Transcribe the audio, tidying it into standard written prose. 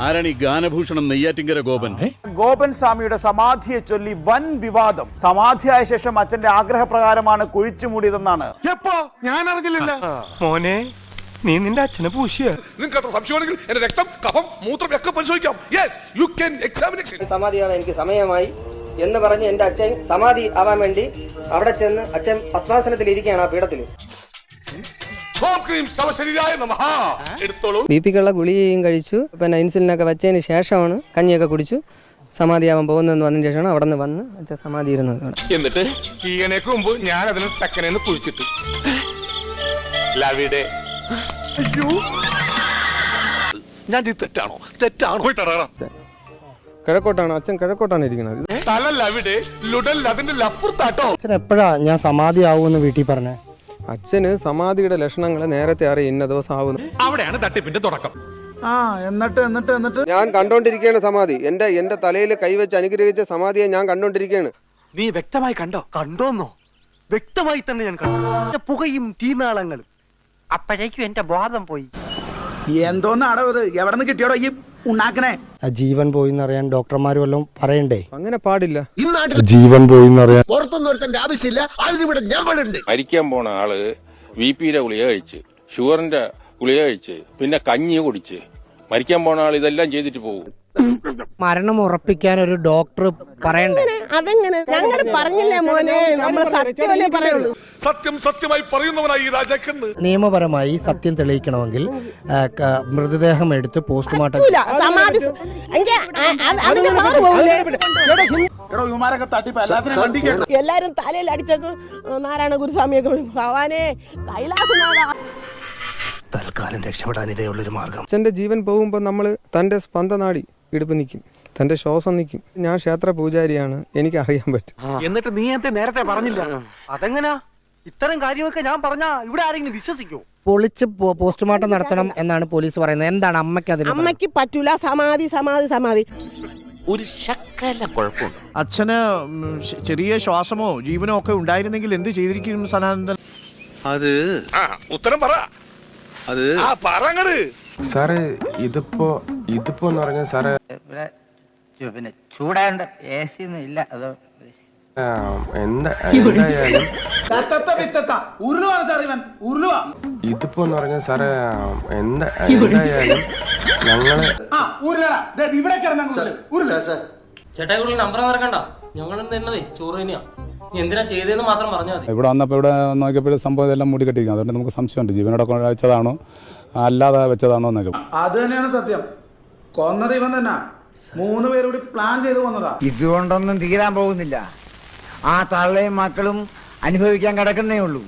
ആരാണ് ഈ ഗാനഭൂഷണം നെയ്യാറ്റിങ്കര ഗോപൻ? ഗോപൻ സ്വാമിയുടെ സമാധിയെ ചൊല്ലി വൻ വിവാദം. സമാധിയായ ശേഷം അച്ഛന്റെ ആഗ്രഹപ്രകാരമാണ് കുഴിച്ചു മൂടിയതെന്നാണ്. ഞാൻ അറിഞ്ഞില്ല മോനെ, നീ നിന്റെ അച്ഛനെ പൂശിയ. നിങ്ങൾക്ക് അത്ര സംശയമാണെങ്കിൽ എന്റെ രക്തം, കഫം, മൂത്രം ഒക്കെ പരിശോധിക്കാം. Yes, you can examine. സമാധിയാവാൻ എനിക്ക് സമയമായി എന്ന് പറഞ്ഞ് എന്റെ അച്ഛൻ സമാധി ആവാൻ വേണ്ടി അവിടെ ചെന്ന് അച്ഛൻ പത്മാസനത്തിൽ ഇരിക്കുകയാണ് ആ പീഠത്തിൽ. ബിപിക്കുള്ള ഗുളികയും കഴിച്ചു, പിന്നെ ഇൻസുലിനൊക്കെ വെച്ചതിന് ശേഷമാണ് കഞ്ഞിയൊക്കെ കുടിച്ചു സമാധിയാവാൻ പോകുന്നതെന്ന് വന്നതിന് ശേഷമാണ് അവിടെ നിന്ന് വന്ന് അച്ഛൻ സമാധി ഇരുന്നത്. എന്നിട്ട് ഈയനേക്ക് മുമ്പ് ഞാൻ അതിന് തക്കനെന്ന് കുഴിച്ചിട്ട് ഞാൻ തെറ്റാണോ? തെറ്റാണോ? പോയി തരാറാ. കിഴക്കോട്ടാണ് അച്ഛൻ, കിഴക്കോട്ടാണ് ഇരിക്കുന്നത്. തലല്ല അവിടെ ലുടൽ, അതിന്റെ ലപ്പുറത്താട്ടോ. അച്ഛൻ എപ്പോഴാ ഞാൻ സമാധി ആവുമെന്ന് വീട്ടിൽ പറഞ്ഞേ? അച്ഛന് സമാധിയുടെ ലക്ഷണങ്ങൾ നേരത്തെ അറിയാം, ഇന്ന ദിവസം ആവുന്നു. അവിടെയാണ് തട്ടിപ്പിന്റെ തുടക്കം. എന്നിട്ട് ഞാൻ കണ്ടോണ്ടിരിക്കുകയാണ് സമാധി. എന്റെ തലയിൽ കൈവച്ച് അനുഗ്രഹിച്ച സമാധിയെ ഞാൻ കണ്ടോണ്ടിരിക്കുകയാണ്. നീ വ്യക്തമായി കണ്ടോ? കണ്ടോന്നോ? വ്യക്തമായി തന്നെ ഞാൻ കണ്ടു. പുകയും തീനാളങ്ങളും. അപ്പോഴേക്കും എന്റെ ബോധം പോയി. എന്തോന്ന് അടവ്? എവിടെ നിന്ന് കിട്ടിയോടോ ഈ ഉണ്ടാക്കണേ? ജീവൻ പോയി എന്നറിയാൻ ഡോക്ടർമാർ വല്ലതും പറയണ്ടേ? അങ്ങനെ പാടില്ല. ജീവൻ പോയി എന്നറിയാൻ പുറത്തൊന്നും ആവശ്യമില്ല. അതിനിവിടെ ഞാൻ പണുണ്ട്. മരിക്കാൻ പോണ ആള് BP-യുടെ ഗുളിക കഴിച്ച്, ഷുഗറിന്റെ ഗുളിക കഴിച്ച്, പിന്നെ കഞ്ഞി കുടിച്ച് മരിക്കാൻ പോണ ആൾ ഇതെല്ലാം ചെയ്തിട്ട് പോകും. മരണം ഉറപ്പിക്കാൻ ഒരു ഡോക്ടർ പറയണ്ടേ? അതെങ്ങനെ? ഞങ്ങൾ പറഞ്ഞില്ലേ മോനെ, നമ്മൾ സത്യമല്ലേ പറയുള്ളൂ. സത്യം സത്യമായി പറയുന്നവനായി ഈ രാജാക്കന്ന്. നിയമപരമായി സത്യം തെളിയിക്കണമെങ്കിൽ മൃതദേഹം എടുത്ത് പോസ്റ്റ്മോർട്ടം എല്ലാരും തലയിൽ അടിച്ചേക്ക് നാരായണ ഗുരുസ്വാമിയൊക്കെ ഭഗവാനെ കൈലാസനാഥ. തൽക്കാലം രക്ഷപ്പെടാൻ ഇതേയുള്ളൊരു മാർഗം. അച്ഛന്റെ ജീവൻ പോകുമ്പോൾ നമ്മൾ തന്റെ സ്പന്ദനാടി ഇടുപ്പ് നിൽക്കും, തന്റെ ശ്വാസം നിൽക്കും. ഞാൻ ക്ഷേത്ര പൂജാരിയാണ്, എനിക്ക് അറിയാൻ പറ്റും. എന്നിട്ട് നീ എന്ത് നേരത്തെ പറഞ്ഞില്ല? അതെങ്ങനാ? ഇത്തരം കാര്യമൊക്കെ ഞാൻ പറഞ്ഞാ ഇവിടെ ആരെങ്കിലും വിശ്വസിക്കോ? പൊളിച്ച് പോസ്റ്റ്മോർട്ടം നടത്തണം എന്നാണ് പോലീസ് പറയുന്നത്. എന്താണ് അമ്മയ്ക്ക് അതിന്? അമ്മയ്ക്ക് പറ്റൂല. സമാധി സമാധി സമാധി. ഒരു ശക്കല കുഴപ്പമുണ്ട്. അച്ഛന് ചെറിയ ശ്വാസമോ ജീവനോ ഒക്കെ ഉണ്ടായിരുന്നെങ്കിൽ എന്ത് ചെയ്തിരിക്കും സനാതൻ? അത് ഉത്തരം പറ. അത് പറങ്ങട് സാറേ, ഇതിപ്പോ എന്ന് പറഞ്ഞ സാറേ പിന്നെ ചൂടാണ്ട് AC ഒന്നും ഇല്ല. അതോ എന്തായാലും ഇതിപ്പോ എന്ന് പറഞ്ഞ സാറേ എന്തായാലും ഞങ്ങള് ചേട്ടായി നമ്പർ മറക്കണ്ട. ഞങ്ങൾ തന്നതേ ചോറ് തന്നെയാ. എന്തിനാ ചെയ്തതെന്ന് മാത്രം പറഞ്ഞാൽ മതി. ഇവിടെ വന്നപ്പോൾ ഇവിടെ നോക്കിയപ്പോഴും സംഭവം എല്ലാം മൂടി കെട്ടിയിരിക്കും. അതുകൊണ്ട് നമുക്ക് സംശയമുണ്ട് ജീവനോടെ വെച്ചതാണോ അല്ലാതെ വെച്ചതാണോ എന്നൊക്കെ. അത് തന്നെയാണ് സത്യം. കൊന്നത് ഇവൻ തന്നെ. 3 പേരോട് പ്ലാൻ ചെയ്ത് കൊന്നതാ. ഇതുകൊണ്ടൊന്നും തീരാൻ പോകുന്നില്ല. ആ തള്ളയും മക്കളും അനുഭവിക്കാൻ കിടക്കുന്നേ ഉള്ളൂ.